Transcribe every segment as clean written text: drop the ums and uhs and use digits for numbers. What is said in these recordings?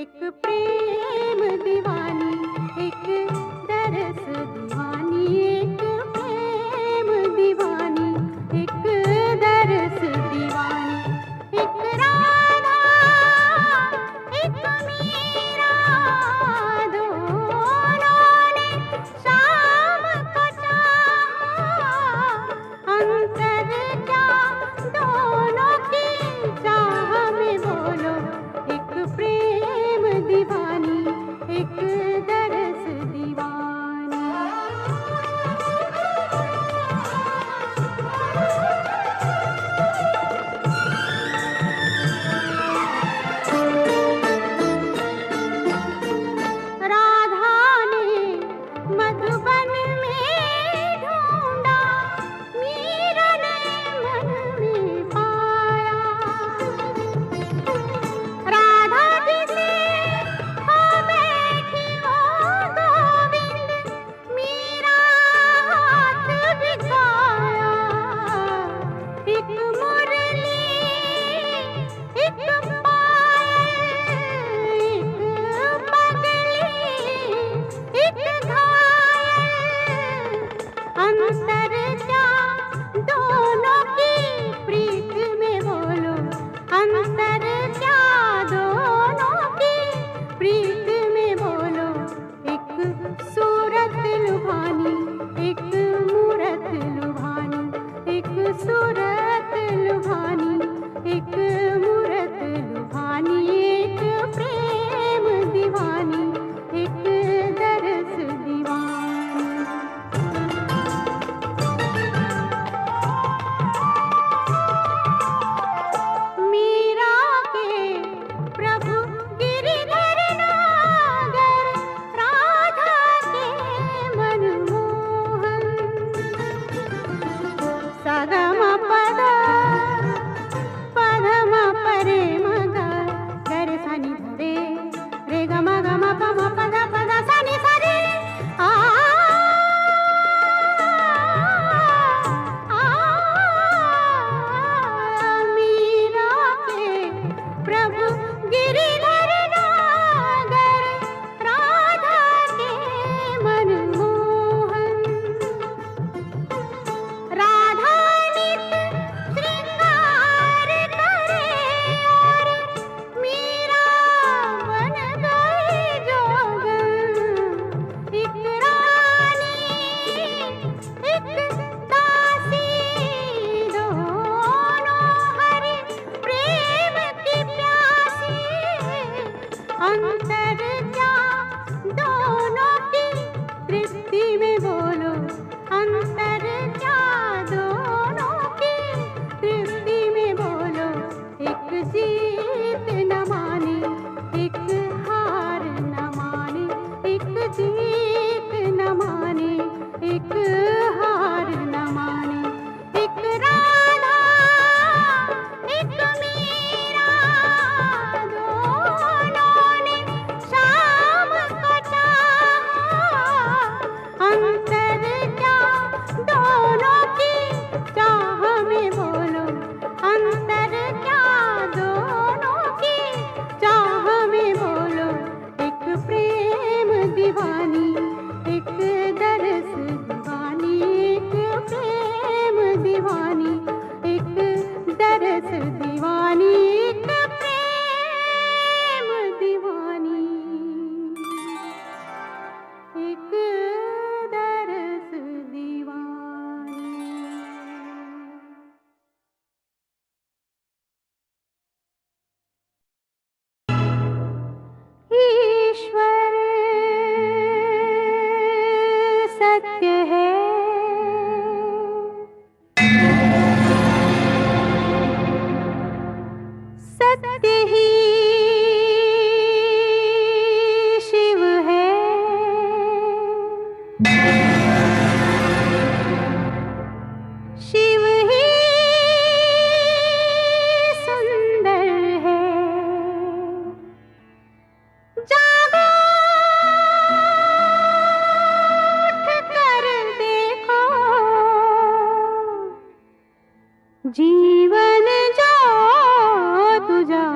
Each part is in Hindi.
एक प्रेम दीवानी, एक दरस दीवानी, एक प्रेम दीवानी, एक दरस दीवानी, एक राधा एक मीरा, दोनों ने शाम को चाहा, अंतर क्या दोनों की चाह में, बोलो एक प्रेम दीवानी, एक दरस दीवानी। राधा ने मधुबन में ढूंढा, मीरा ने मन में पाया, राधा जिसे हो बैठी वो गोविंद, मीरा हाथ बिकाया, एक मुरली एक पायल, एक पगली एक घायल, अंतर क्या दोनों की प्रीत में, बोलो अंतर क्या दोनों की प्रीत में, बोलो एक सूरत लुभानी, एक मूरत लुभानी, एक सूरत लुभानी, एक मूरत लुभानी, एक प्रेम दीवानी, एक दरस दीवानी। मीरा के प्रभु गिरिधर नागर, राधा के मनमोहन, सगम पद पधम परे मग गरे सनि धरे रे ग म ग म प म पद पद सनि सरे आ मीरा के प्रभु गिरिधर नागर, राधा के मनमोहन, राधा नित श्रृंगार करे और मीरा बन गई जोगन, एक रानी एक दासी, दोनों हरि प्रेम की प्यासी, अंतर क्या दोनों की तृप्ति में, बोलो अंतर क्या दोनों की तृप्ति में, बोलो एक जीत न माने, एक हार न माने, एक जीत न माने, एक हार न माने, एक राधा एक मीरा, दोनों ने शाम को चाहा, अंतर क्या दोनों की चाह में, बोलो अंतर क्या दोनों की चाह में, बोलो एक प्रेम दीवानी, एक दरस दीवानी, एक प्रेम दीवानी, एक दरस दीवानी, एक प्रेम दीवानी, एक दरस दीवानी। ईश्वर सत्य है, सत्य ही शिव है, शिव ही सुंदर है, जागो उठ कर देखो, जीवन जो तुझा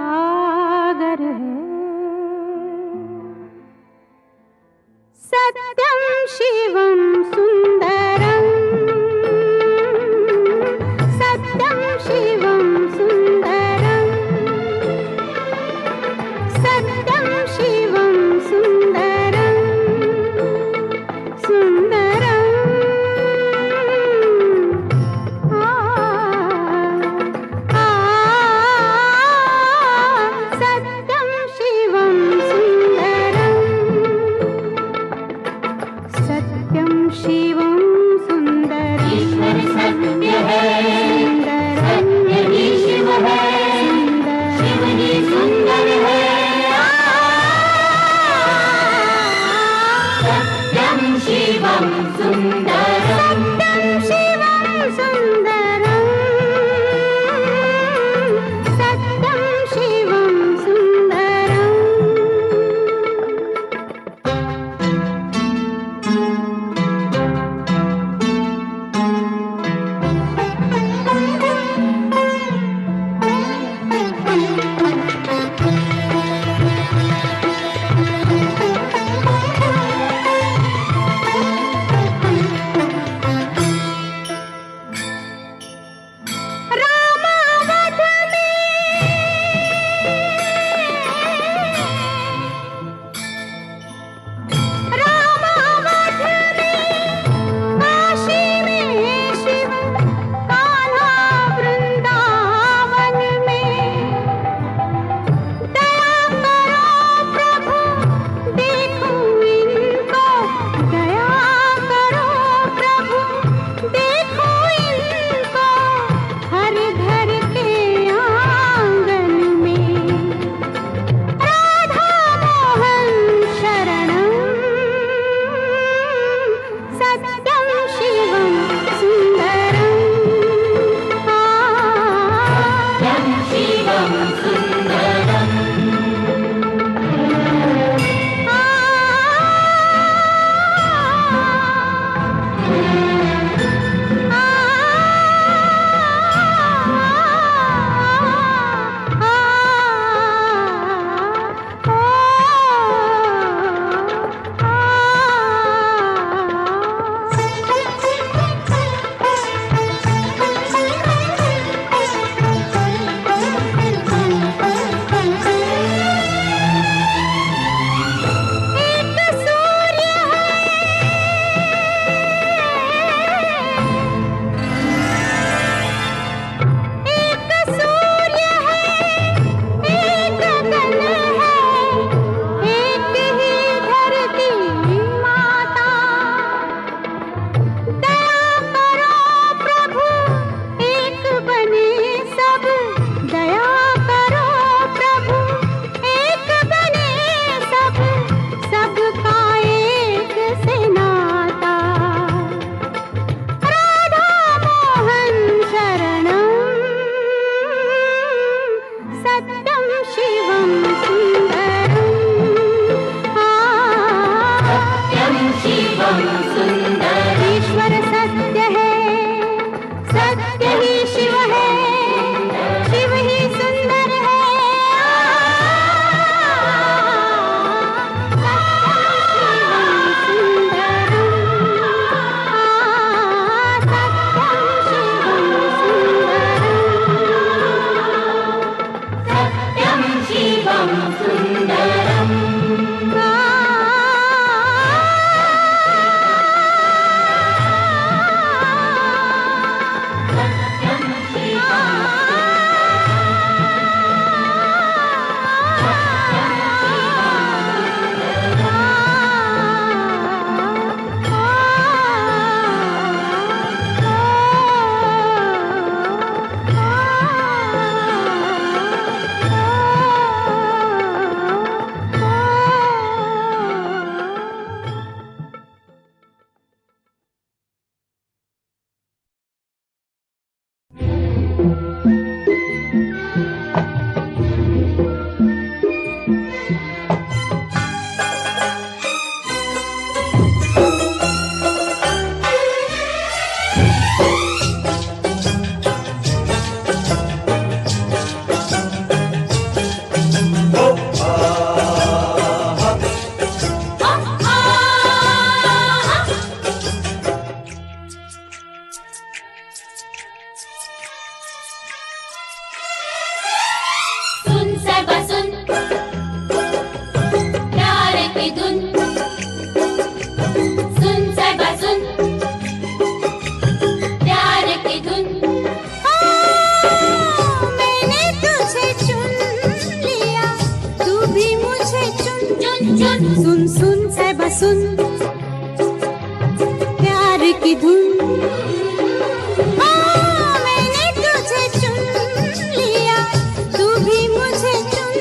सत्यं शिवं सुन्दरम् सत्यं शिवं सुन्दरम् ईश्वर सत्य है, सत्य ही शिव है, शिव ही सुंदर है। सत्यं शिवं सुन्दरम् सुन सुन साहिबा सुन प्यार की धुन मैंने तुझे चुन लिया तू भी मुझे चुन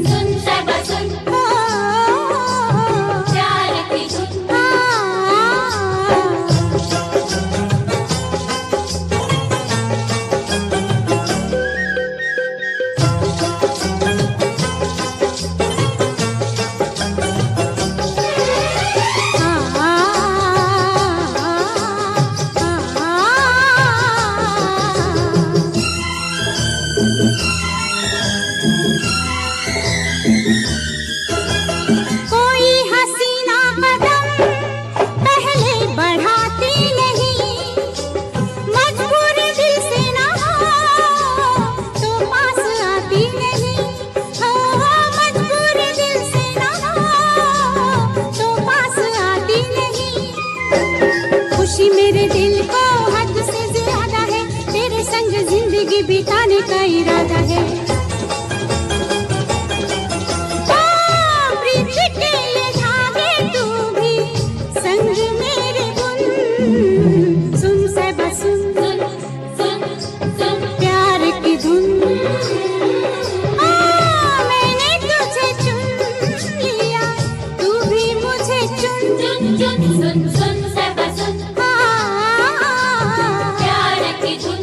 सुन साहिबा सुन प्यार की धुन मेरे दिल को हद से ज्यादा है तेरे संग जिंदगी बिताने का इरादा है प्रीत के ये धागे तू भी संग मेरे बुन सुन साहिबा सुन सुन सुन प्यार की धुन मैंने तुझे चुन लिया तू भी मुझे चुन चुन चुन सुन सुन साहिबा सुन प्यार की धुन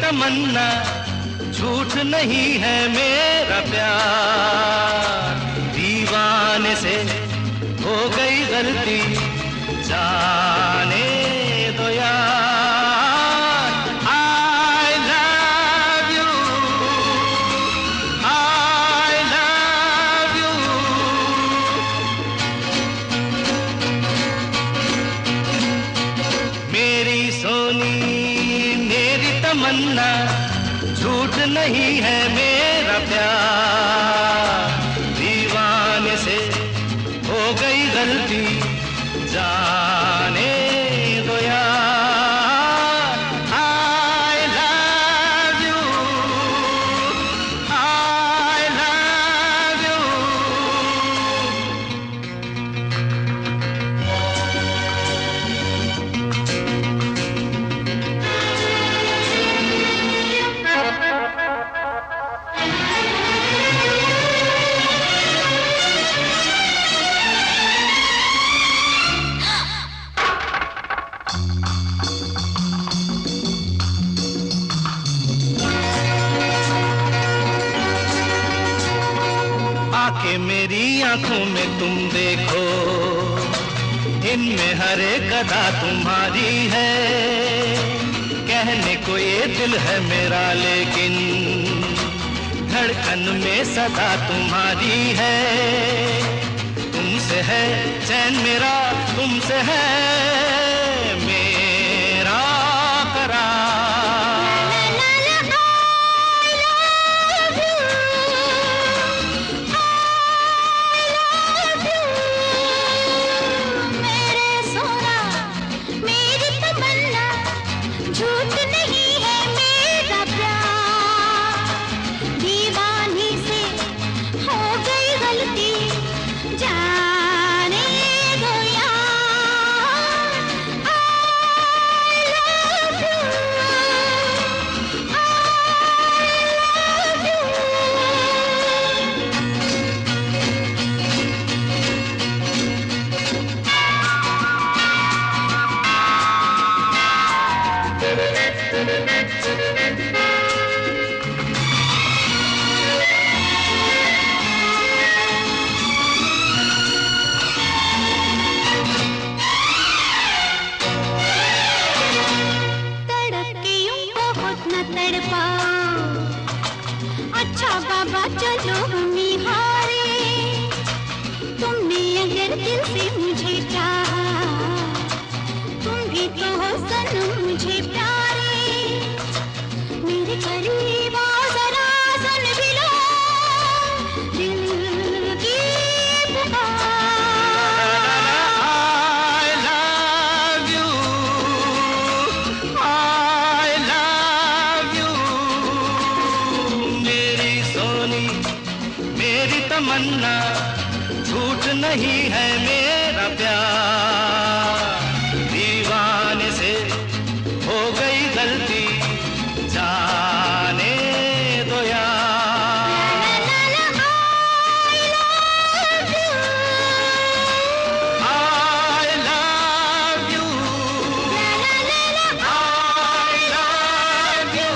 तमन्ना, झूठ नहीं है मेरा प्यार। दीवाने से हो गई गलती, जाने दो यार। I love you, I love you। मेरी सोनी मेरी तमन्ना, झूठ नहीं है मेरा प्यार। दीवाने से हो गई गलती, जाने दो यार। I love you, I love you। आके मेरी आंखों में तुम देखो, इनमें हर एक अदा तुम्हारी है। कहने को ये दिल है मेरा, लेकिन धड़कन में सदा तुम्हारी है। तुमसे है चैन मेरा, तुमसे है मेरा करार। झूठ नहीं है मेरा प्यार। दीवानी से हो गई गलती, जाने दो यार। I love you, I love you। तड़प के यूं बहुत न तड़पाओ, अच्छा बाबा चलो हम हारे। तुमने अगर दिल से मुझे चाहा, तुम भी तो हो सनम मुझे प्यारे। मेरे करीब आओ जरा, सुन भी लो दिल की पुकार। I love you, I love you। मेरी सोनी मेरी तमन्ना, झूठ नहीं है मेरा प्यार। दीवाने से हो गई गलती, जाने दो यार। I love you, I love you, I love you।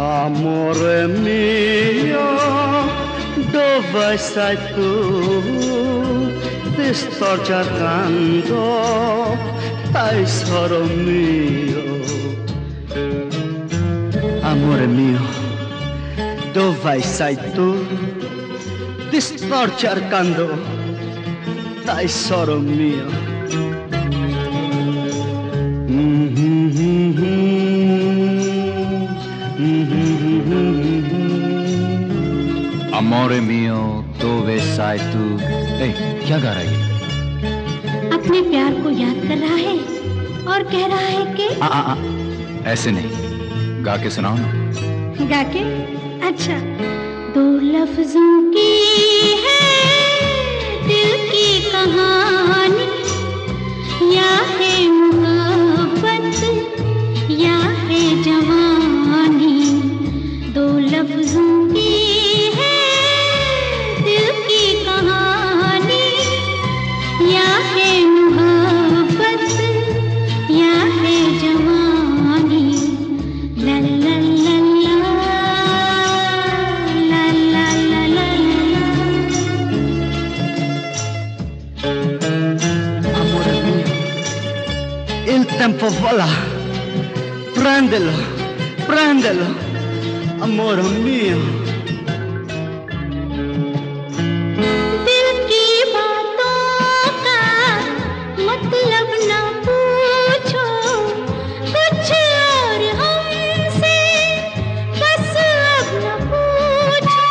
Amore mio, dove sei tu? sto cercando, tesoro mio. Amore mio, dove sei tu? Ti sto cercando, tesoro mio. Amore mio, dove sei tu? क्या गा रहा है? अपने प्यार को याद कर रहा है और कह रहा है कि ऐसे नहीं, गा के सुनाओ ना। गा के? अच्छा। दो लफ्जों की है दिल की कहानी, या है मोहब्बत या है जवानी। दो लफ्जों की है दिल की कहानी, या है मोहब्बत या है जवानी। ला ला ला ला ला ला ला ला। Amore mio, il tempo vola, prendelo, prendelo, amore mio. दिल की बातों का मतलब न पूछो, कुछ और हमसे बस अब न पूछो।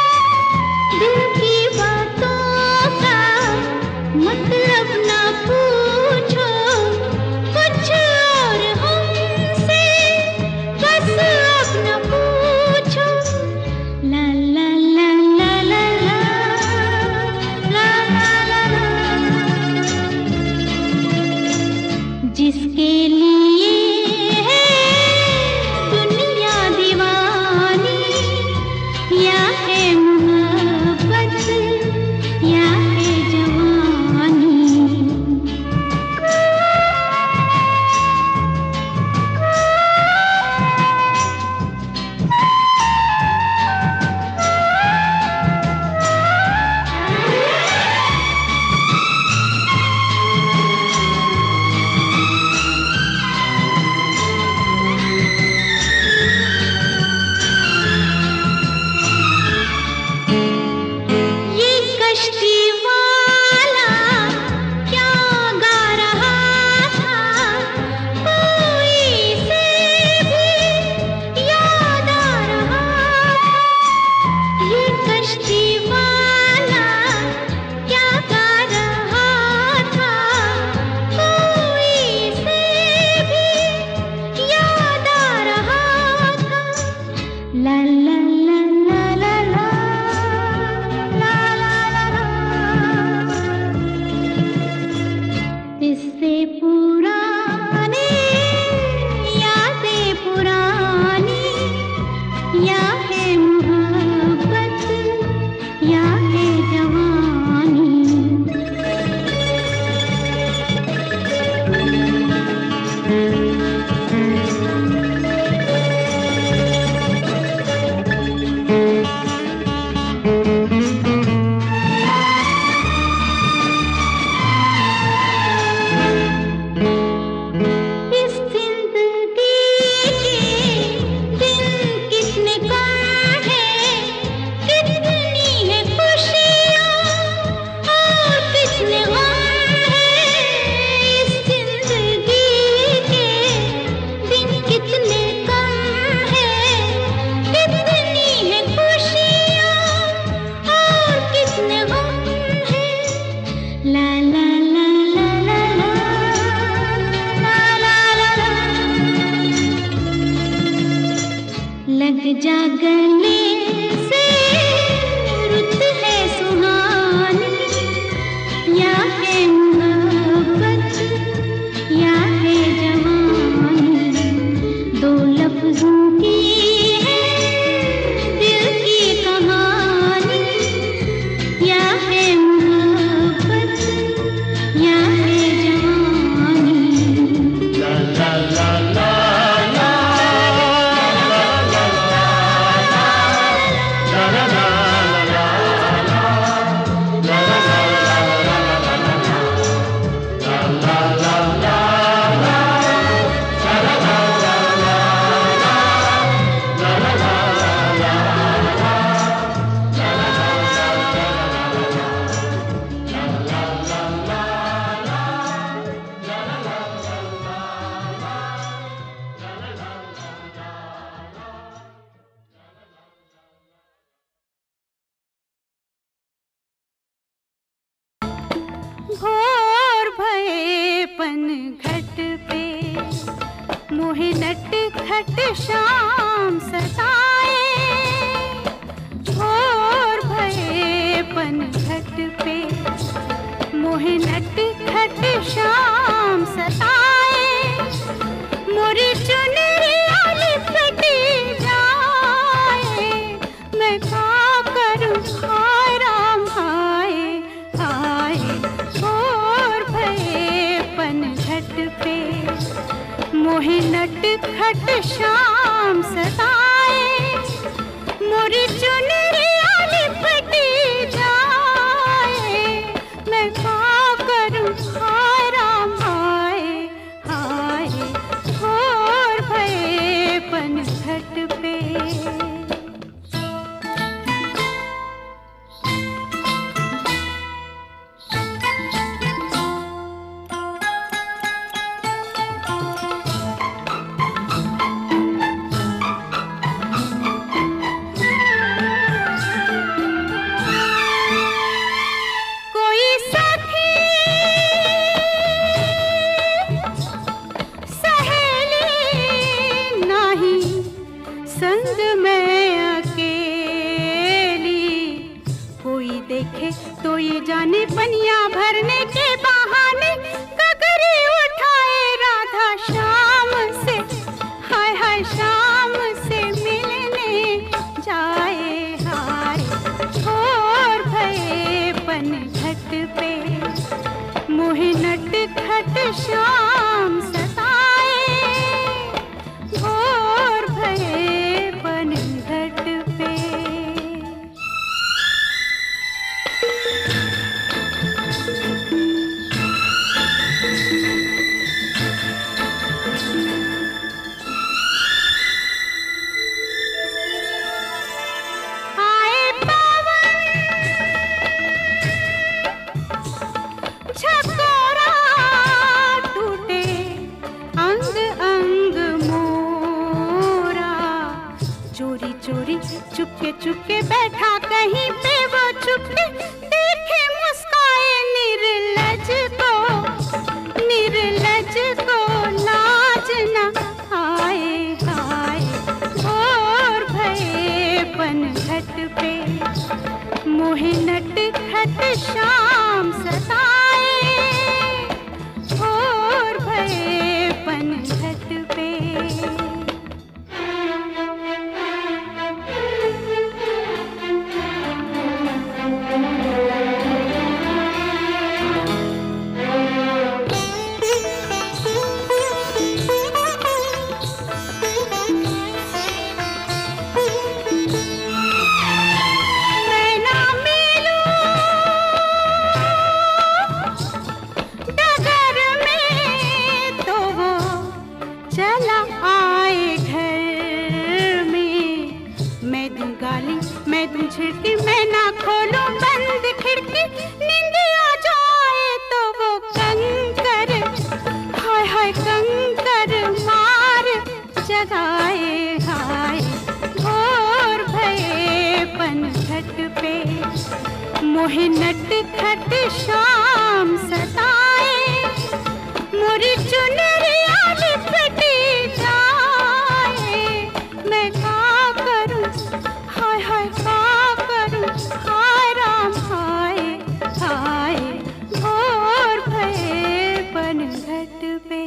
दिल की बातों का मतलब न पूछो, कुछ और हमसे बस अब न पूछो। ला ला ला ला ला ला ला ला ला ला। जिसके लिए है दुनिया दीवानी, या है मोहब्बत या है जवानी। ये कश्ती वाला क्या गा रहा था, कोई से भी याद आ रहा था। ये कश्ती वाला क्या गा रहा था, कोई से भी याद आ रहा था। ला ला ला ला ला ला ला ला ला ला। किस्से पुराने, यादें पुरानी, या है मोहब्बत या है जवानी। इस जिंदगी के दिन कितने कम हैं, कितनी है खुशियाँ और कितने गम हैं। इस जिंदगी के दिन कितने कम हैं, कितनी है खुशियाँ और कितने गम हैं। ला ला ला ला ला ला ला ला ला ला। लग जा गले से, रुत है सुहानी, या है मोहब्बत या है जवानी। दो लफ्जों की है दिल की कहानी, या है मोहब्बत या है जवानी। La la la la la la la la la la खट शाम सताए, भोर भये पनघट पे मोहे नट खट शाम सताए, मोरी चुनरिया लिपटी जाए, मैं क्या करूं हाय राम हाय हाय, भोर भये पनघट पे मोहे नट खट शाम सताए, मोरी चुनरिया लिपटी जाए, मैं क्या करूं हाय राम हाय हाय, भोर भये पनघट पे। संग में अकेली, कोई देखे तो ये जाने पनिया भरने के बहाने ककरी उठाए राधा शाम से, हाय हाय शाम से मिलने जाए हाय, भोर भये पनघट पे मोहे नट खट शाम सताए, भोर भये पनघट पे। आए पवन झकोरा टूटे अंग अंग मोरा, चोरी चोरी चुपके चुपके बैठा कहीं पे वो चुपके, देखे मुस्काए निर्लज को लाज न आए हाय, भोर भये पनघट पे मोहे नट खट शाम सताए, भोर भये पनघट पे। मैं ना मिलूं डगर में तो वो चला आए घर में, मैं दूं गाली मैं दूं झिड़की, मैं ना खोलूं बंद खिड़की, नींद आ जाए तो वो कंकर हाय हाय कंकर मार जगाए हाय, भोर भये पनघट पे मोहे नट खट शाम सताए, मोरी चुनरिया लिपटी जाए, मैं क्या करूं हाय हाय क्या करूं हाय राम हाय हाय, भोर भये पनघट पे।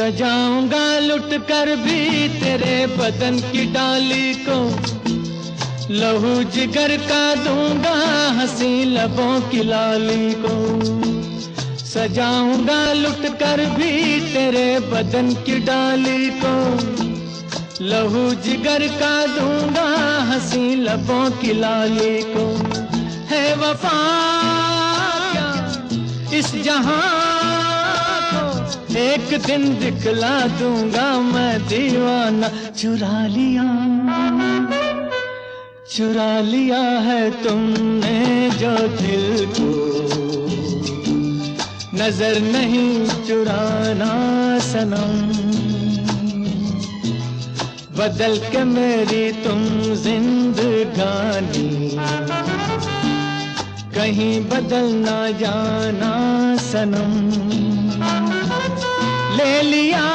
सजाऊंगा लुट कर भी तेरे बदन की डाली को, लहू जिगर का दूंगा हंसी लबों की लाली को। सजाऊंगा लुट कर भी तेरे बदन की डाली को, लहू जिगर का दूंगा हंसी लबों की लाली को। है वफा क्या इस जहां को, एक दिन दिखला दूंगा मैं दीवाना। चुरा लिया है तुमने जो दिल को, नजर नहीं चुराना सनम। बदल के मेरी तुम जिंदगानी, कहीं बदल ना जाना सनम। ले लिया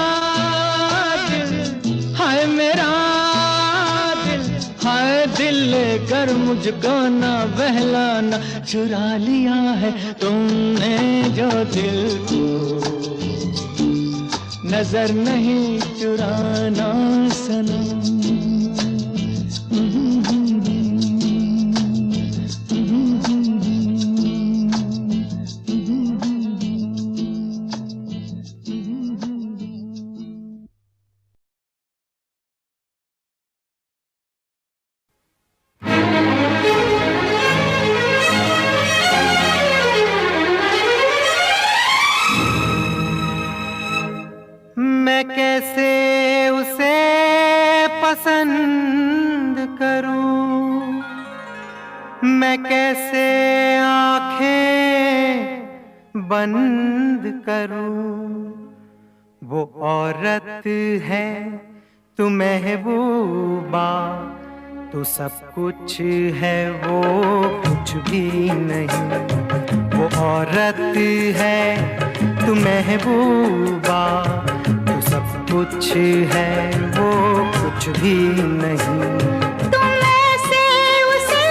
दिल, हाय मेरा दिल, हाय दिल लेकर मुझको ना बहलाना। चुरा लिया है तुमने जो दिल को, नजर नहीं चुराना सनम। मैं कैसे उसे पसंद करूं, मैं कैसे आंखें बंद करूं। वो औरत है तू महबूबा, तू सब कुछ है वो कुछ भी नहीं। वो औरत है तू महबूबा, तू सब कुछ है वो कुछ भी नहीं। तुम ऐसे उसे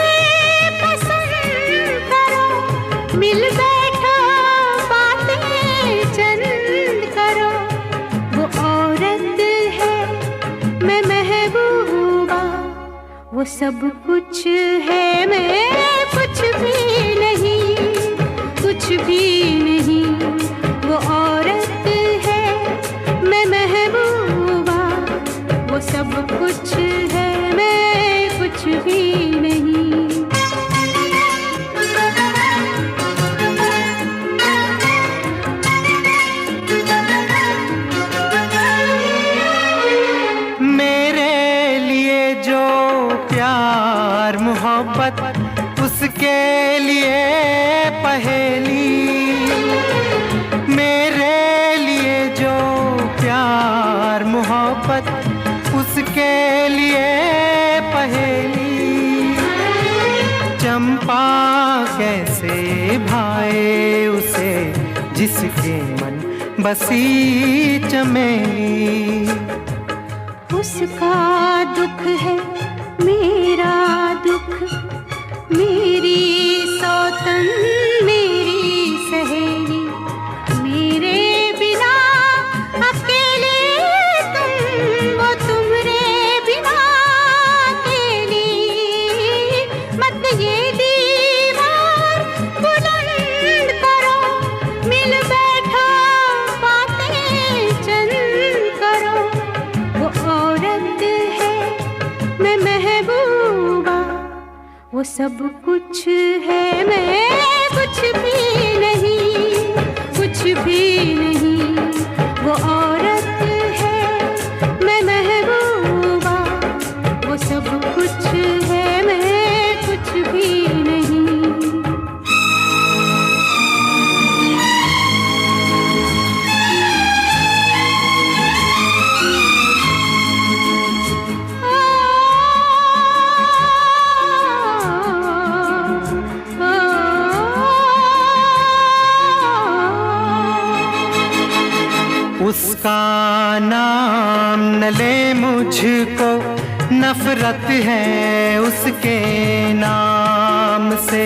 पसंद करो, मिल बैठो बातें चंद करो। वो औरत है मैं महबूबा, वो सब कुछ है मैं कुछ भी नहीं, कुछ भी नहीं। वो औरत है मैं महबूबा, वो सब कुछ है मैं कुछ भी नहीं। मेरे लिए जो प्यार मोहब्बत, उसके लिए पहेली। मेरे लिए जो प्यार मोहब्बत, उसके लिए पहेली। चंपा कैसे भाए उसे जिसके मन बसी चमेली। उसका दुख है मेरा दुख, मेरी सौतन मेरी सहेली। मेरे बिना अकेले तुम, वो तुम्हारे बिना अकेली। मत ये दीवार बुलंद करो, मिल बैठो बातें चंद करो। वो औरत है मैं महबूबा, वो सब कुछ है मैं कुछ भी नहीं, कुछ भी नहीं। वो औरत है मैं महबूबा, वो सब कुछ है मैं कुछ भी नहीं। उसका नाम न ले मुझको, नफरत है उसके नाम से।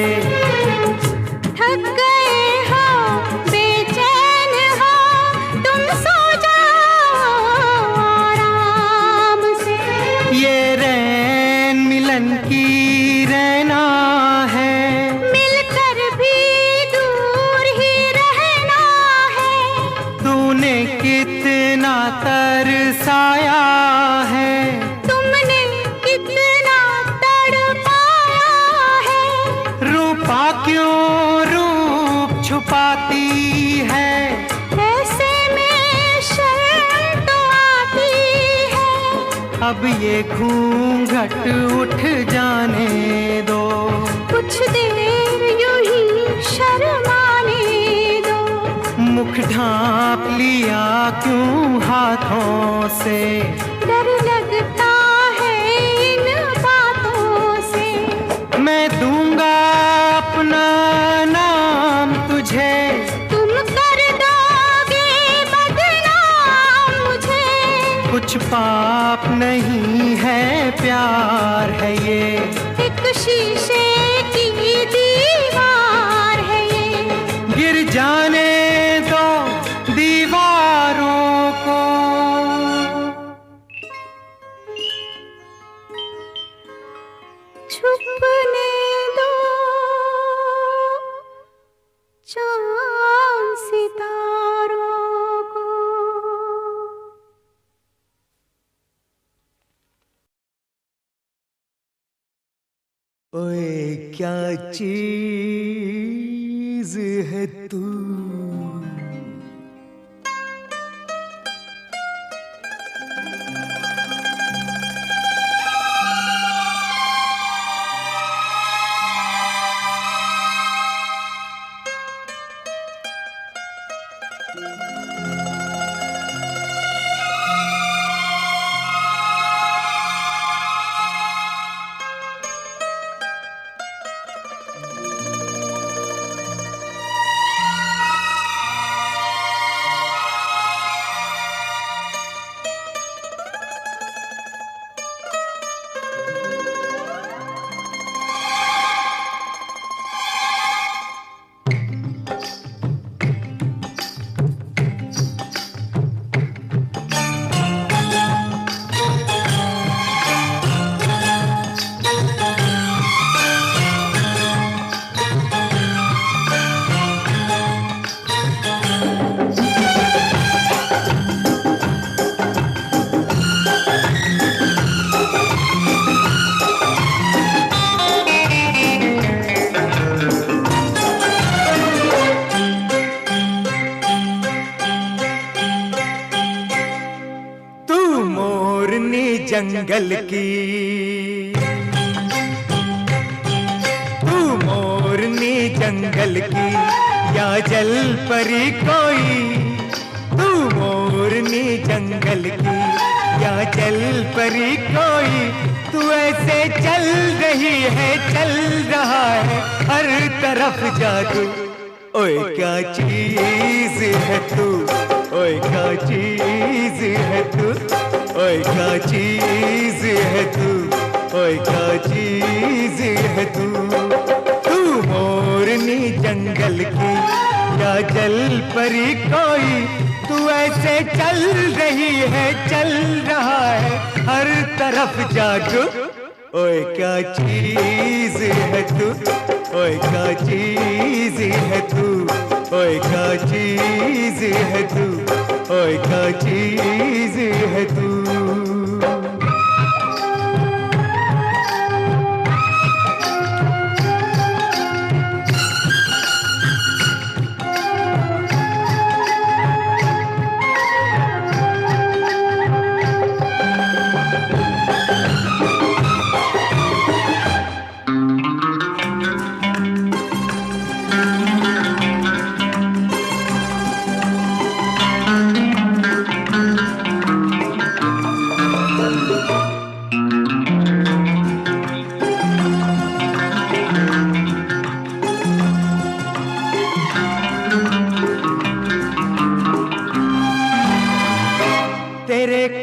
थक गए हो बेचैन हो तुम, सो जाओ तरसाया है, तुमने कितना तड़पाया है। रूपा क्यों रूप छुपाती है, ऐसे में शर्म तो आती है। अब ये घूंघट उठ जाने दो, कुछ देर यूं ही शर्माने दो। मुख ढांप लिया क्यों हाथों से, डर लगता है इन बातों से। मैं दूंगा अपना नाम तुझे, तुम कर दोगे बदनाम मुझे। कुछ पाप नहीं है प्यार है ये, एक शीशे की दीवार है ये। गिर जाने दो दीवारों को। छुपने दो चांद सितारों को। ओए क्या चीज है तू, जंगल की, तू मोरनी जंगल की या जल परी कोई, तू मोरनी जंगल की या जल परी कोई। तू ऐसे चल रही है, चल रहा है हर तरफ जादू। ओए क्या चीज है तू, ओए क्या चीज है तू, ओए क्या चीज है तू, ओए क्या चीज है तू। तू मोरनी जंगल की या जल परी कोई, तू ऐसे चल रही है, चल रहा है हर तरफ जादू। ओए क्या चीज है तू, ओए क्या चीज है तू, ओए क्या चीज है तू, ओए क्या चीज है तू।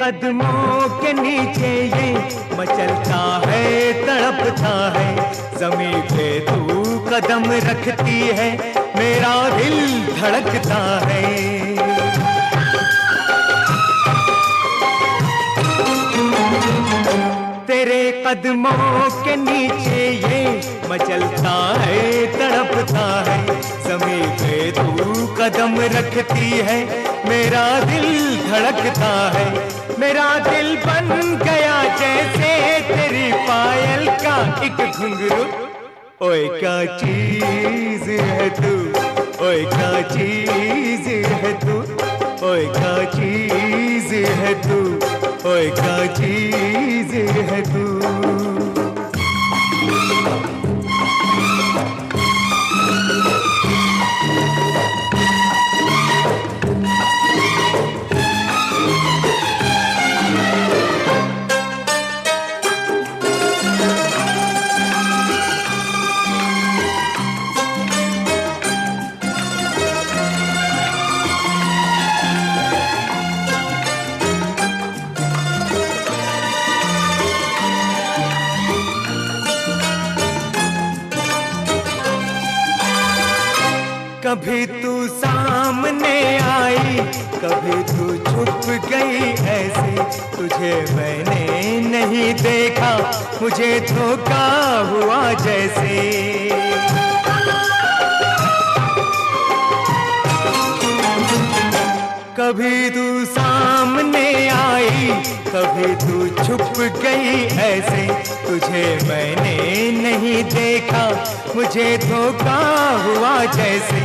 कदमों के नीचे ये मचलता है, तड़पता है। ज़मीं पे तू कदम रखती है, मेरा दिल धड़कता है। तेरे कदमों के नीचे ये मचलता है, तड़पता है। जमी पे तू कदम रखती है, मेरा दिल धड़कता है, मेरा दिल बन गया जैसे तेरी पायल का एक घुंघरू। ओए क्या चीज है तू, ओए क्या चीज है तू, ओए क्या चीज है तू, ओए क्या चीज है तू। कभी तू सामने आई, कभी तू छुप गई ऐसे, तुझे मैंने नहीं देखा, मुझे धोखा हुआ जैसे। कभी तू सामने आई, कभी तू छुप गई ऐसे, तुझे मैंने नहीं देखा, मुझे धोखा हुआ जैसे।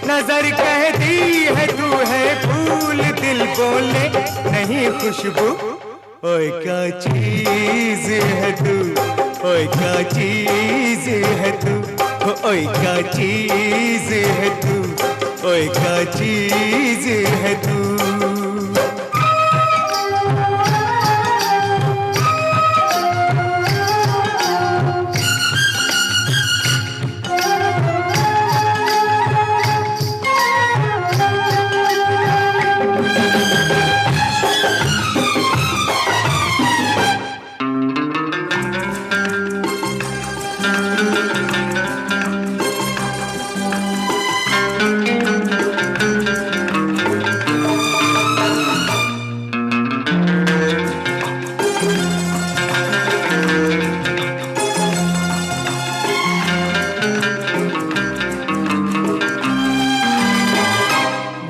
नजर कहती है तू है फूल, दिल बोले नहीं खुशबू। ओए क्या चीज है तू, ओए क्या चीज है तू, ओए क्या चीज है तू, ओए क्या चीज है तू।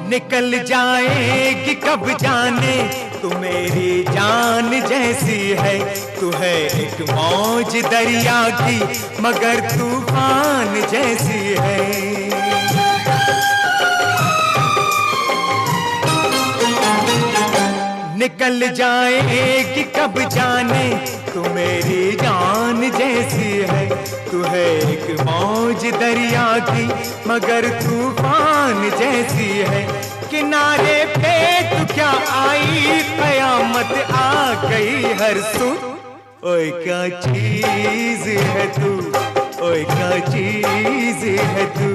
निकल जाएगी कब जाने, तू मेरी जान जैसी है, तू है एक मौज दरिया की मगर तूफान जैसी है। निकल जाएगी कब जाने, तू मेरी जान जैसी है, तू है एक मौज दरिया की मगर तूफान जैसी है। किनारे पे तू क्या आई, कयामत आ गई हर सू। ओए क्या चीज है तू, ओए क्या चीज है तू,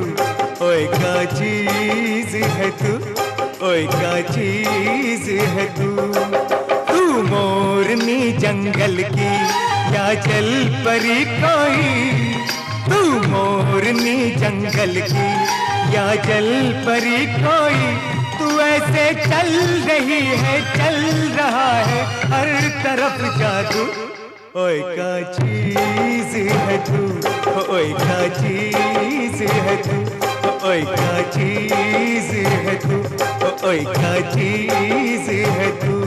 ओए क्या चीज है तू, ओए क्या चीज है तू। तू मोरनी जंगल की या जल परी कोई, तू मोरनी जंगल की या जल परी कोई, तू ऐसे चल रही है, चल रहा है हर तरफ जादू। ओए क्या चीज है तू, ओए क्या चीज है तू, ओए क्या चीज है तू, ओए क्या चीज है तू।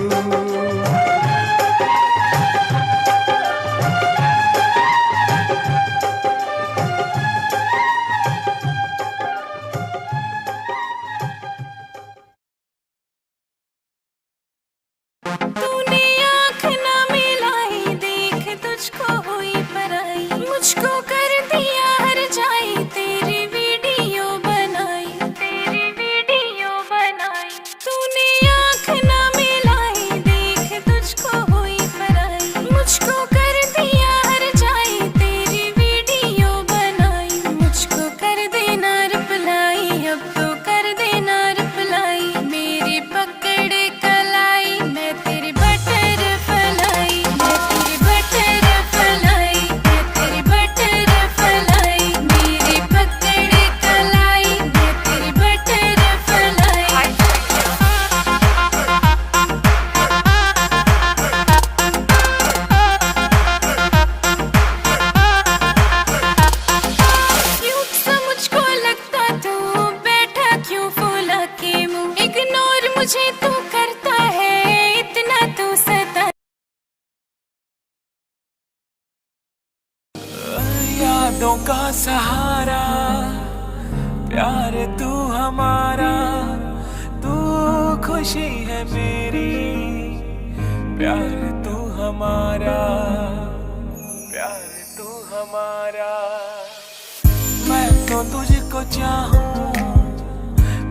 तूने आँख न मिलाई सपनों का सहारा, प्यार तू हमारा, तू खुशी है मेरी, प्यार तू हमारा, प्यार तू हमारा। मैं तो तुझको चाहूं,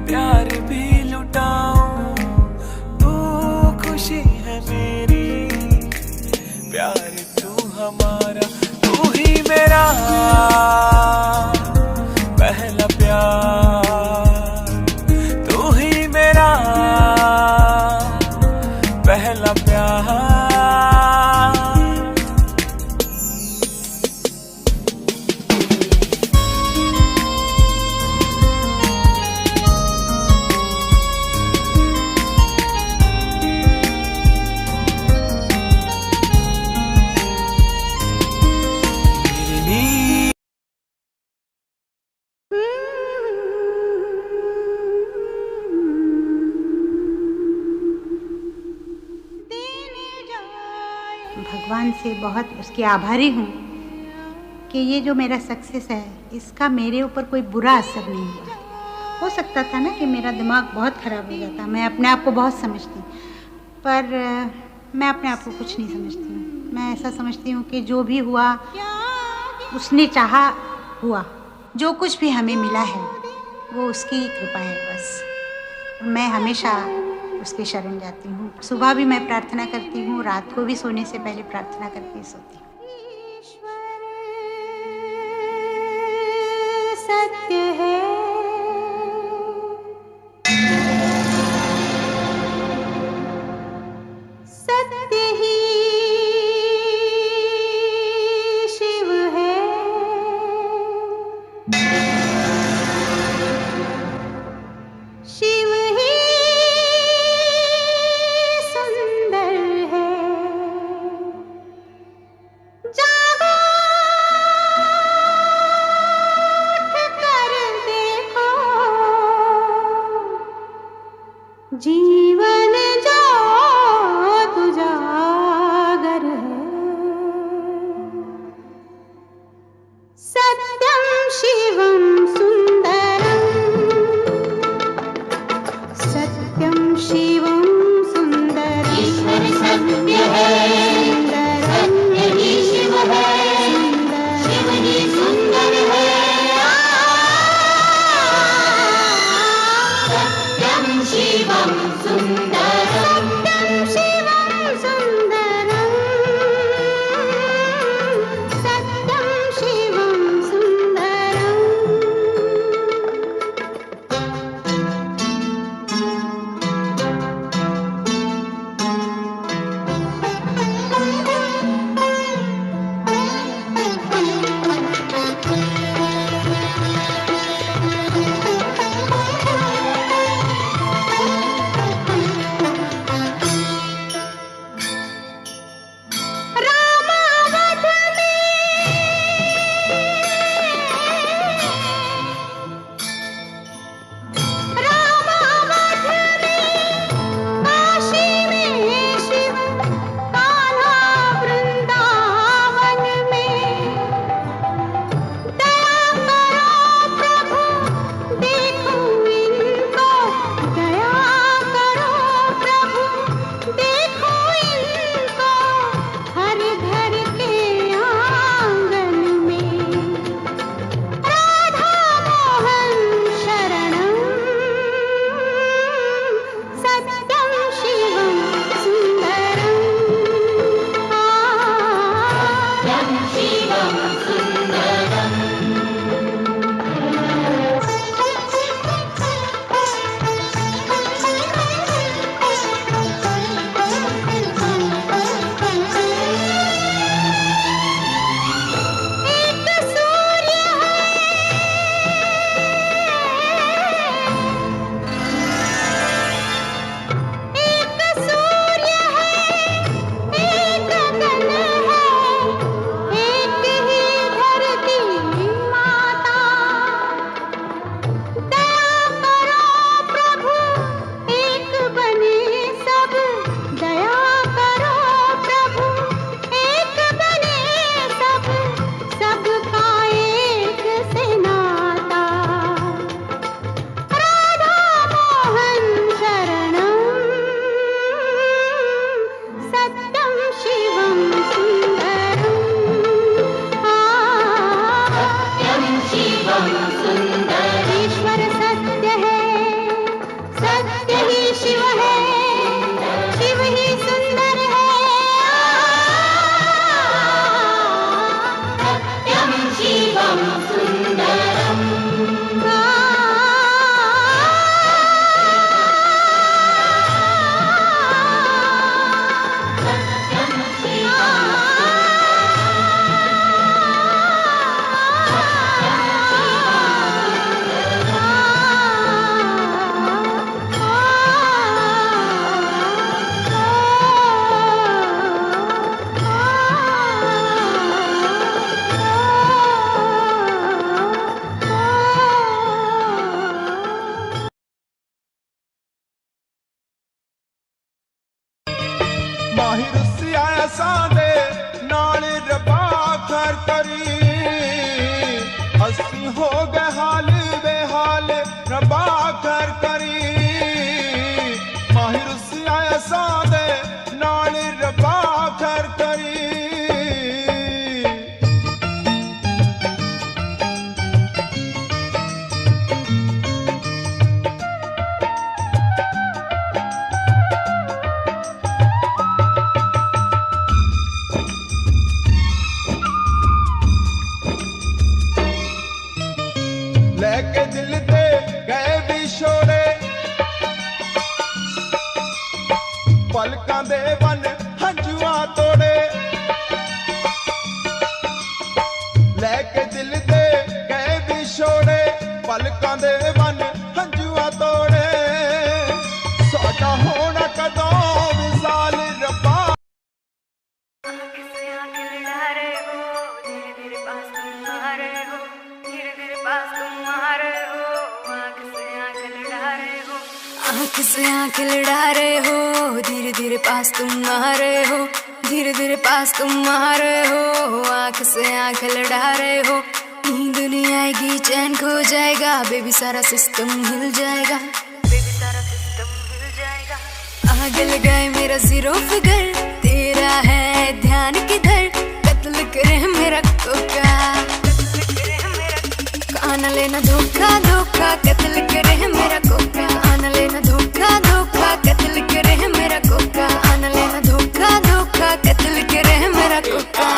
प्यार भी लुटाऊं, तू खुशी है मेरी, प्यार तू हमारा। तू ही मेरा पहला प्यार, तू ही मेरा पहला प्यार। भगवान से बहुत उसकी आभारी हूँ कि ये जो मेरा सक्सेस है इसका मेरे ऊपर कोई बुरा असर नहीं हुआ। हो सकता था ना कि मेरा दिमाग बहुत ख़राब हो जाता, मैं अपने आप को बहुत समझती, पर मैं अपने आप को कुछ नहीं समझती हूँ। मैं ऐसा समझती हूँ कि जो भी हुआ उसने चाहा हुआ, जो कुछ भी हमें मिला है वो उसकी कृपा है बस। मैं हमेशा उसके शरण जाती हूँ। सुबह भी मैं प्रार्थना करती हूँ, रात को भी सोने से पहले प्रार्थना करके सोती हूँ। सत्य है, सत्य ही शिव है, शिव ही सुंदर है। जागो उठ कर देखो, जीवन जो तुजागर है। सत्यम शिवम सुंदरम, सत्यम शिवम सुंदरम। ईश्वर सत्य है, सत्य ही शिव है, शिव ही सुंदर है। सत्यम शिवम सुंदरम, सत्यम शिवम सुंदरम, सत्यम शिवम सुंदरम। ऐसा दे नाल रबा खैर करी असी हो गए हाल बेहाल रबा खैर करी माहिर सी ऐसा दे नाल रबा खैर करी लेके दिल दे गए विछोड़े पलकां दे वन हंजुआ तोड़े लेके दिल दे गए विछोड़े पलकां दे वन हंजुआ तोड़े साडा होना कदों विसाल रब्बा आँख से आँख लड़ा रहे हो धीरे धीरे पास तुम आ रहे हो धीरे धीरे पास तुम आ रहे हो आँख से आँख लड़ा रहे हो नींद नहीं आएगी चैन खो जाएगा बेबी सारा सिस्टम हिल जाएगा बेबी सारा सिस्टम हिल जाएगा आग लगाए मेरा जीरो फिगर तेरा है ध्यान किधर कत्ल करे मेरा कोका कान लेना धोखा धोखा कत्ल करे मेरा कोका कान लेना धोखा धोखा कत्ल करे मेरा कोका कान लेना धोखा धोखा कत्ल करे मेरा कोका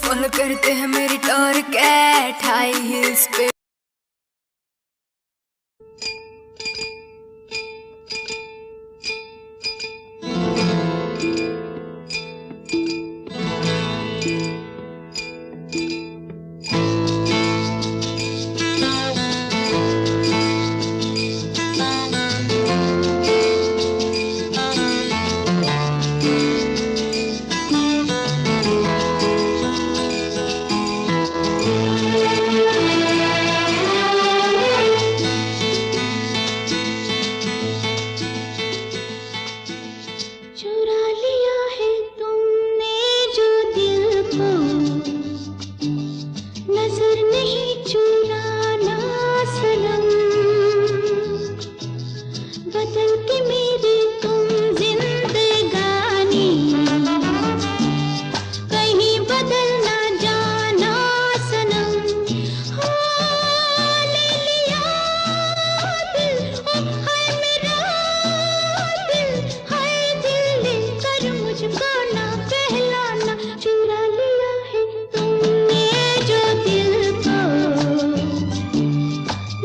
फॉलो करते हैं मेरी टॉर कैट हाई हील्स पे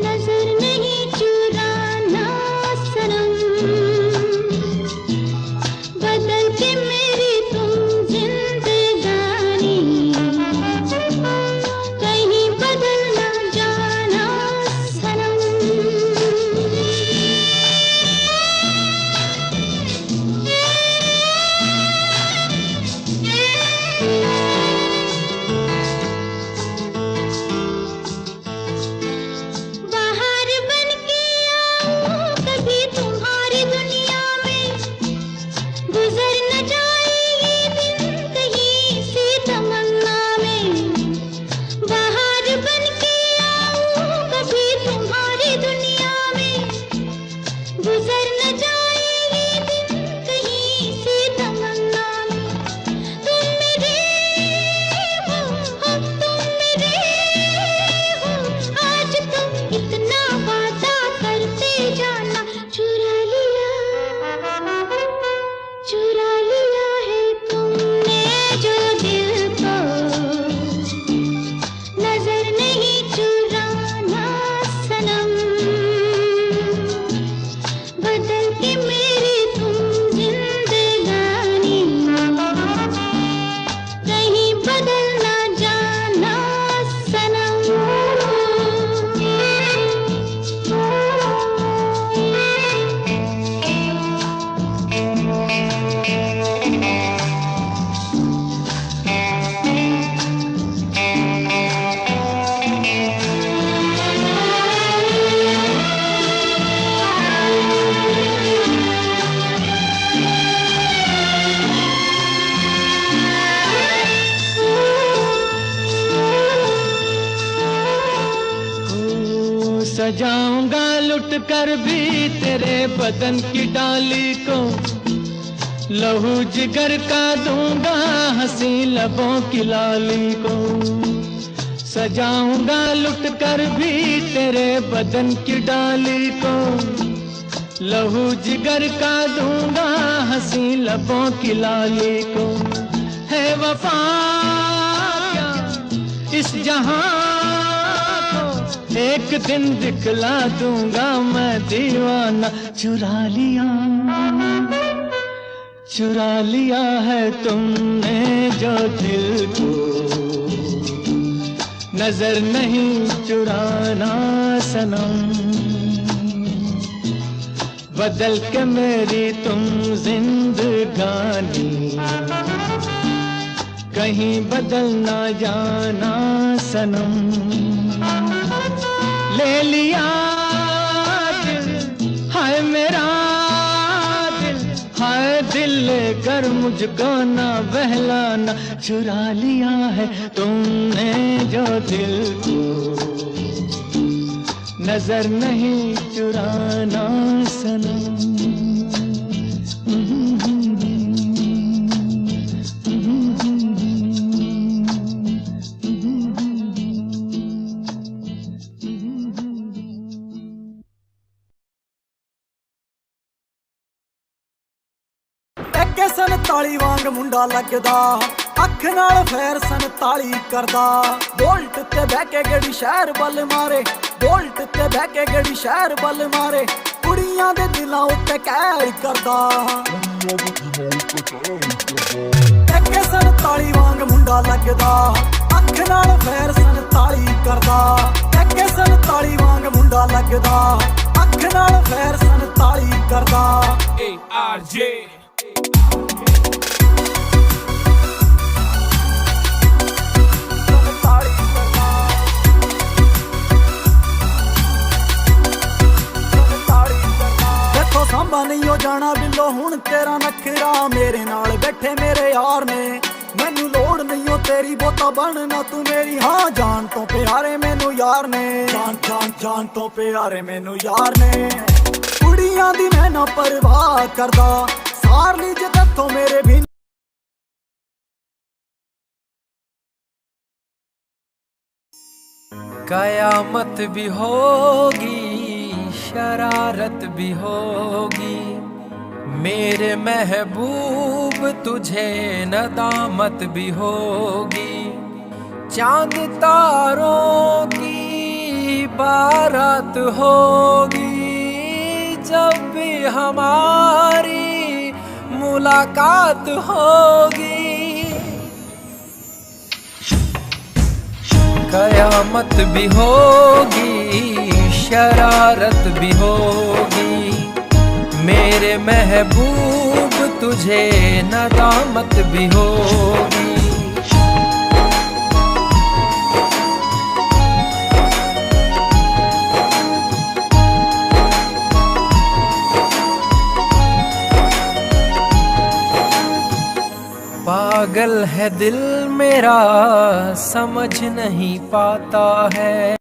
नजर सजाऊंगा लुट कर भी तेरे बदन की डाली को, लहू जिगर का दूंगा हंसी लबों की लाली को। सजाऊंगा लुट कर भी तेरे बदन की डाली को, लहू जिगर का दूंगा हंसी लबों की लाली को। है वफा क्या इस जहां को, एक दिन दिखला दूंगा मैं दीवाना। चुरा लिया है तुमने जो दिल को, नजर नहीं चुराना सनम। बदल के मेरी तुम जिंदगानी, कहीं बदल ना जाना सनम। ले लिया दिल, हाय मेरा दिल, हाय दिल लेकर मुझको ना बहलाना। चुरा लिया है तुमने जो दिल को, नजर नहीं चुराना सनम। टैके 47 वांग मुंडा लगदा, अख नाल फैर 47 करदा। बोल्ट ते बह के गड़ी शहर बल मारे, बोल्ट ते बह के गड़ी शहर बल मारे। कुड़ियां दे दिलां उत्ते कैद करदा। टैके 47 वांग मुंडा लगदा, अख नाल फैर 47 करदा। टैके 47 वांग मुंडा लगदा, अख नाल फैर 47 करदा। ARJ सांबा नहीं हो जाना बिल्लो हुण तेरा नखरा, मेरे नाल बैठे मेरे यार ने। मैनू लोड़ नहीं हो तेरी बोता बनना तू मेरी, हाँ जान तो प्यारे मैनू यार ने। जान तो प्यारे मैनू यार ने। कुड़ियां दी मैं ना परवाह करदा, सार ली जे तत्थों मेरे भी। कयामत भी होगी, शरारत भी होगी, मेरे महबूब तुझे नदामत भी होगी। चांद तारों की बारात होगी, जब भी हमारी मुलाकात होगी। कयामत भी होगी, शरारत भी होगी, मेरे महबूब तुझे नदामत भी होगी। पागल है दिल मेरा, समझ नहीं पाता है।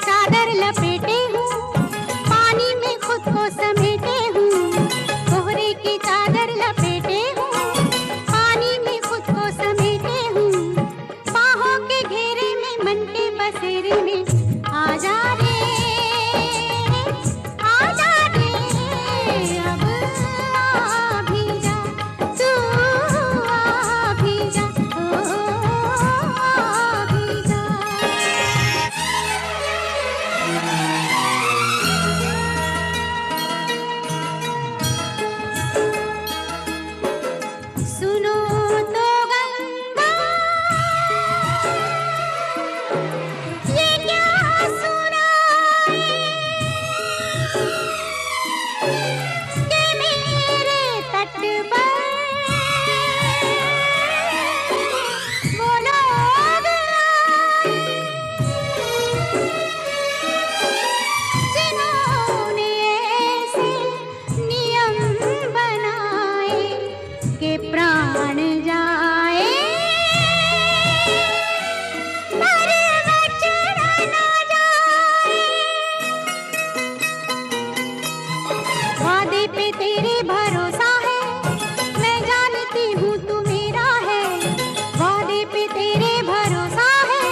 चादर लपेटे हूँ, पानी में खुद को समेटे हूँ। कोहरे की चादर लपेटे हूँ, पानी में खुद को समेटे हूँ। बाहों के घेरे में, मन के बसेरे में आजा रे, आजा रे, अब आ भी जा, तू आ भी जा, आ भी जा। सुनो तो गंगा, ये क्या सुनाए कि मेरे तट पर वो लोग आए जिन्होंने ऐसे नियम बनाए कि प्राण जाए पर बचना ना जाए। वादे पे तेरे भरोसा है, मैं जानती हूँ तू मेरा है। वादे पे तेरे भरोसा है,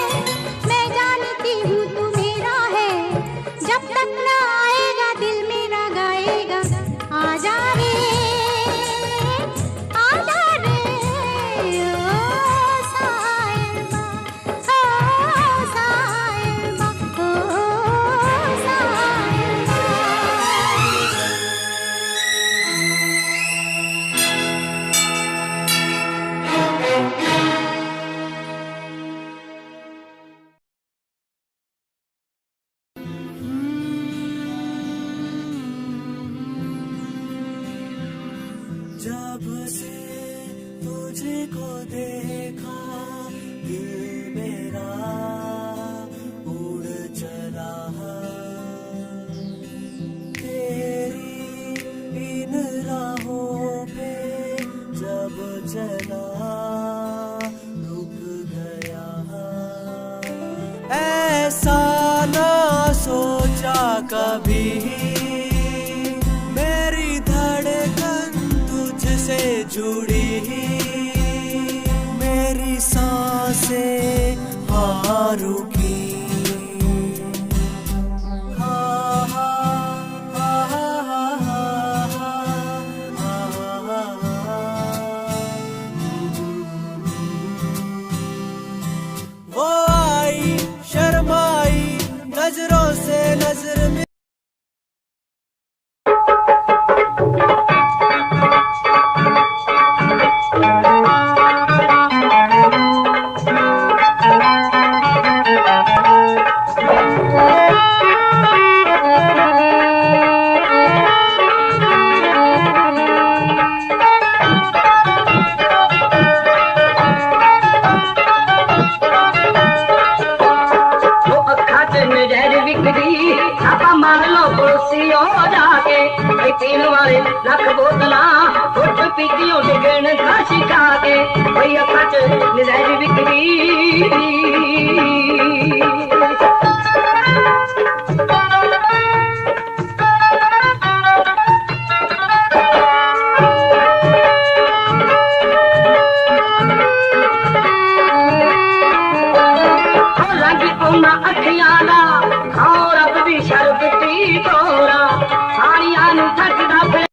मैं जानती हूँ तू मेरा है। जब तक ना आएगा दिल मेरा गाएगा, आजा रे, आजा रे, ओ साहिबा, ओ साहिबा, ओ साहिबा। जब से तुझे को देखा दिल मेरा उड़ चला, तेरी इन राहों पे जब चला रुक गया। ऐसा ना सोचा कभी मेरी धड़कन तुझसे जुड़ी, मेरी सांसें हाँ रुकी। हाँ, हाँ, हाँ, हाँ, हाँ, हाँ, हाँ, हाँ। वो आई शर्माई नजरों से नजर में। पीन वाले लख बोतला उठ पीतियों डिगन घासी खा के भैया खच निजारी बिक्री। लगी उन्ना अखियां दा खाओ रब दी शरबती तोरा साड़ियां नू थकदा पे।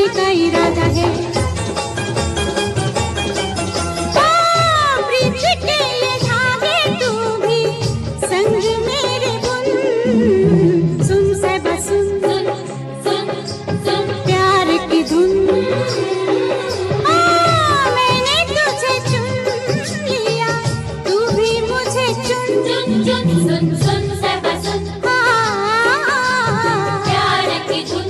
जाने का इरादा है। ब्रिज के ये धागे तू भी संग मेरे बुन, सुन सबा सुन, सुन सुन प्यार की धुन। मैंने तुझे चुन लिया, तू भी मुझे चुन, चुन चुन सुन सुन सबा सुन, प्यार की धुन।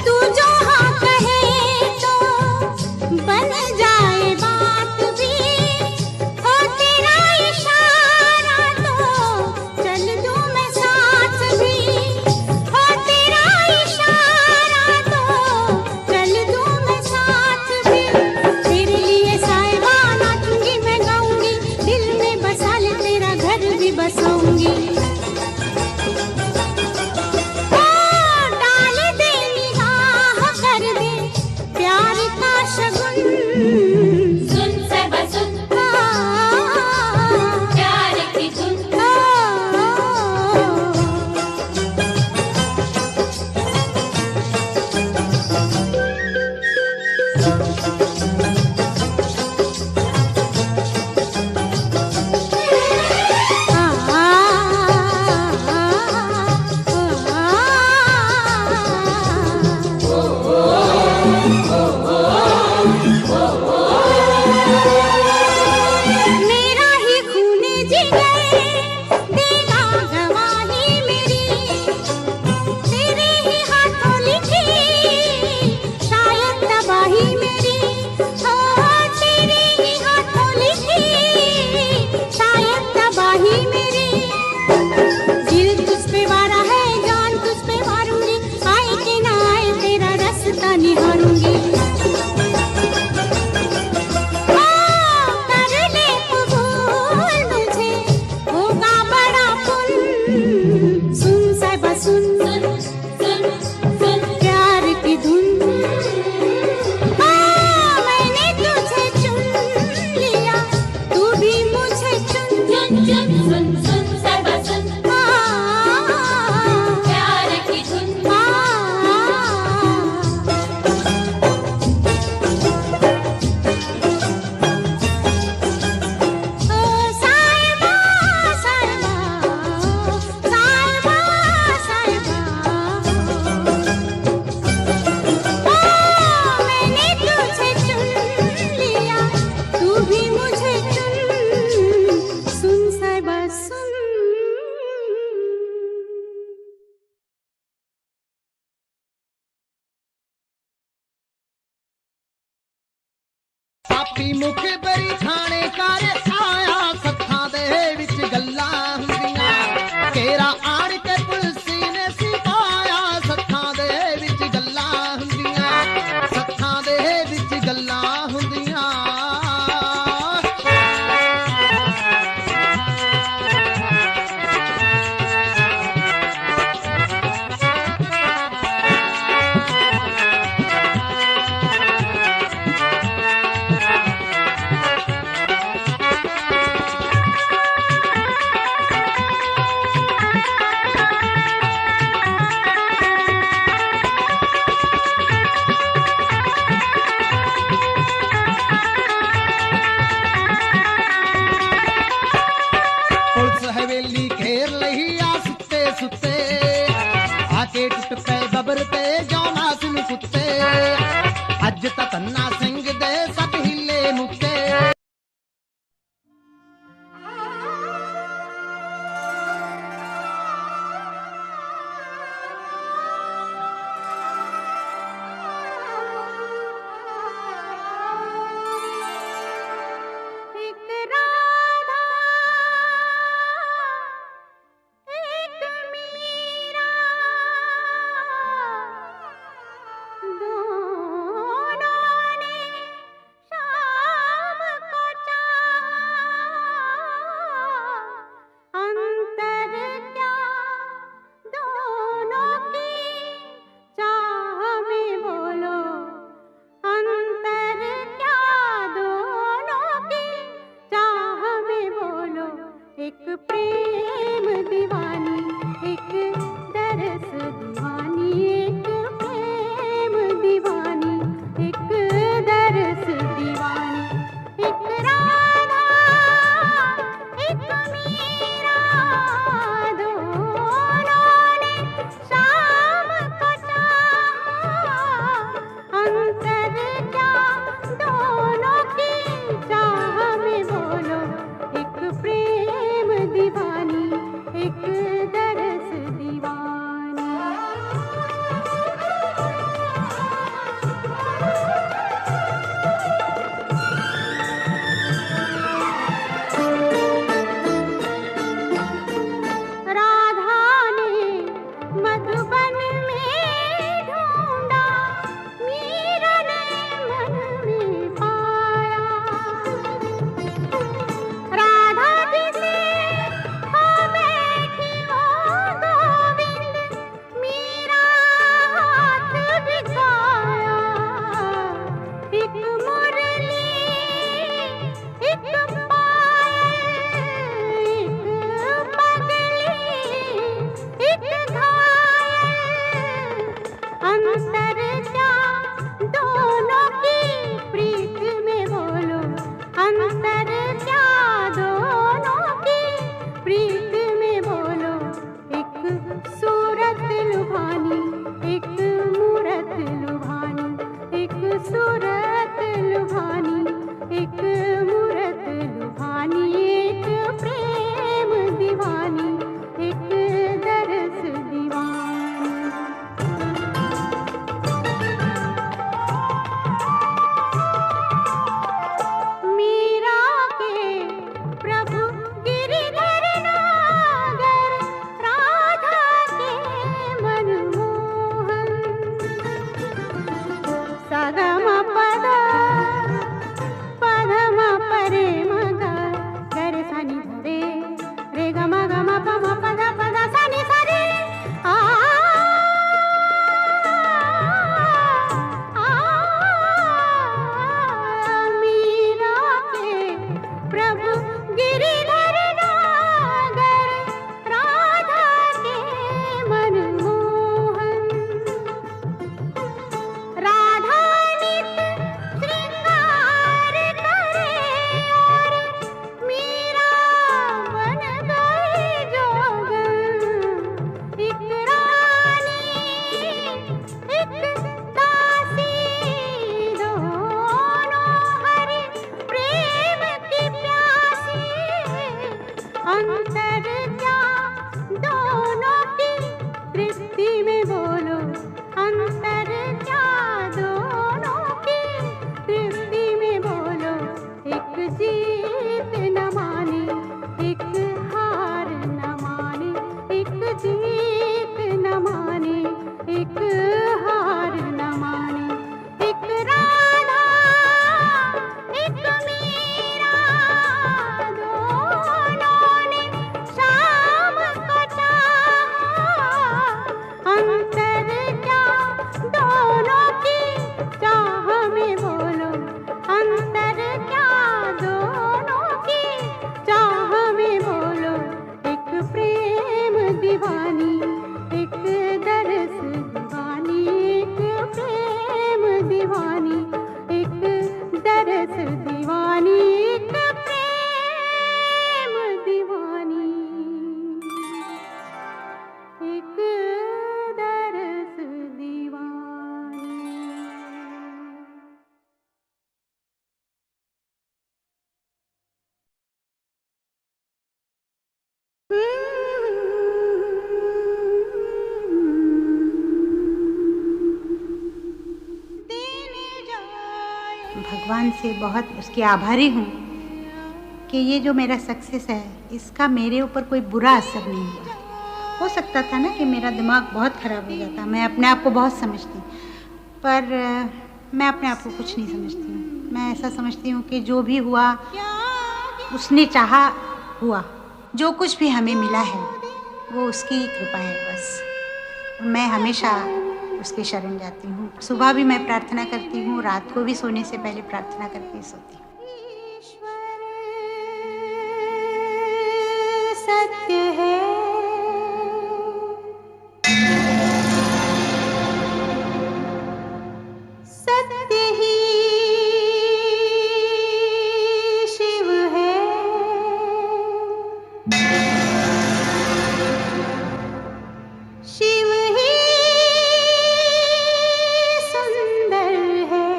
तू जो हाँ कहे तो बन जाए बात भी, हो तेरा इशारा तो चल दूं मैं साथ भी, हो तेरा इशारा तो चल दूं मैं साथ भी। तेरे लिए साहिबा नाचूंगी मैं गाऊंगी, दिल में बसा ले तेरा घर भी बसाऊंगी। डाल दे निगाह कर दे प्यार का शगुन, सुन सबा सुन, प्यार की धुन। मेरा ही खून जिगर देगा गवाही मेरी, तेरे ही हाथों लिखी शायद तबाही मेरी, हो तेरे ही हाथों लिखी शायद तबाही मेरी। दिल तुझ पे वारा है, जान तुझ पे मारूंगी, आए कि ना आए तेरा रास्ता निहारूंगी। कर ले कबूल मुझे, होगा बड़ा पुण्य, सुन सबा सुन, सुन सुन सुन प्यार की धुन। मैंने तुझे चुन लिया, तू भी मुझे चुन, चुन चुन सुन सुन सबा सुन, प्यार की धुन। साहिबा साहिबा साहिबा साहिबा, मैंने तुझे चुन लिया, तू भी मुझे चुन, सुन साहिबा सुन। ਸਾਪੀ ਮੁਖ ਬਰੀ ਥਾਣੇ ਕਰ ਆਇਆ, ਸੱਥਾਂ ਦੇ ਵਿੱਚ ਗੱਲਾਂ ਹੁੰਦੀਆਂ, ਕੇਰਾ ਆਣ ਕੇ ਪੁਲਸੀ ਨੇ ਸਿਪਾਇਆ, ਸੱਥਾਂ ਦੇ ਵਿੱਚ ਗੱਲਾਂ ਹੁੰਦੀਆਂ, ਸੱਥਾਂ ਦੇ ਵਿੱਚ ਗੱਲਾਂ ਹੁੰਦੀਆਂ। ਪੁਲਿਸ ਹਵੇਲੀ ਘੇਰ ਲਈ ਆ ਸੁੱਤੇ ਸੁੱਤੇ, ਆ ਕੇ ਟੁੱਟ ਪਏ ਬੱਬਰ ਤੇ ਜੌਨਾ ਸਿੰਘ ਕੁੱਤੇ, ਅੱਜ ਤਾਂ ਧੰਨਾ ਸਿੰਘ ਦੇ ਸੱਤ ਹਿੱਲੇ ਮੁੱਕੇ। एक राधा एक मीरा, दो अंतर क्या दोनों की प्रीत में बोलो, अंतर क्या दोनों की प्रीत में बोलो। एक सूरत लुभानी, एक मूरत लुभानी, एक सूरत लुभानी, एक मूरत लुभानी, एक प्रेम दीवानी, एक दरस दीवानी। मीरा के प्रभु गिरिधर नागर, राधा के मनमोहन। सगम पद पदम परे मगा गर सनि धरे रे गम गम पम पद पद सनि सरे आ मीरा के प्रभु गिरिधर नागर, राधा के मनमोहन। राधा नित श्रृंगार करे और मीरा बन गई जोगन। एक रानी एक दासी, दोनों हरि प्रेम की प्यासी। अंतर क्या दोनों की दृष्टि में बोलो, अंतर क्या दोनों की दृष्टि में बोलो। एक जीत न माने, एक हार न माने, एक जीत न माने, एक हार न माने। एक राधा एक मीरा, दोनों ने शाम को चाहा। अंतर क्या दोनों की चाह में बोलो, अंतर क्या दोनों की चाह में बोलो। एक प्रेम दीवानी, एक दरस दीवानी, एक प्रेम दीवानी, एक दरस दीवानी, एक प्रेम दीवानी, एक दरस दीवानी। भगवान से बहुत उसकी आभारी हूँ कि ये जो मेरा सक्सेस है इसका मेरे ऊपर कोई बुरा असर नहीं हुआ। हो सकता था ना कि मेरा दिमाग बहुत ख़राब हो जाता, मैं अपने आप को बहुत समझती, पर मैं अपने आप को कुछ नहीं समझती हूँ। मैं ऐसा समझती हूँ कि जो भी हुआ उसने चाहा हुआ, जो कुछ भी हमें मिला है वो उसकी कृपा है बस। मैं हमेशा उसके शरण जाती हूँ। सुबह भी मैं प्रार्थना करती हूँ, रात को भी सोने से पहले प्रार्थना करके सोती हूँ। सत्य है सत्य ही शिव है, शिव ही सुंदर है।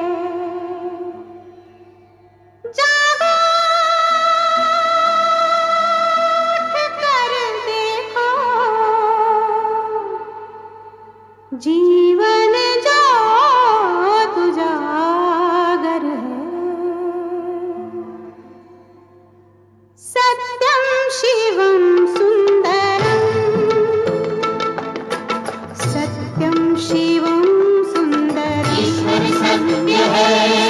जागो उठ कर देखो, जीवन जो तुजागर है। सत्यम शिवम सुंदरम, सत्यम शिवम सुंदरम। ईश्वर सत्य है,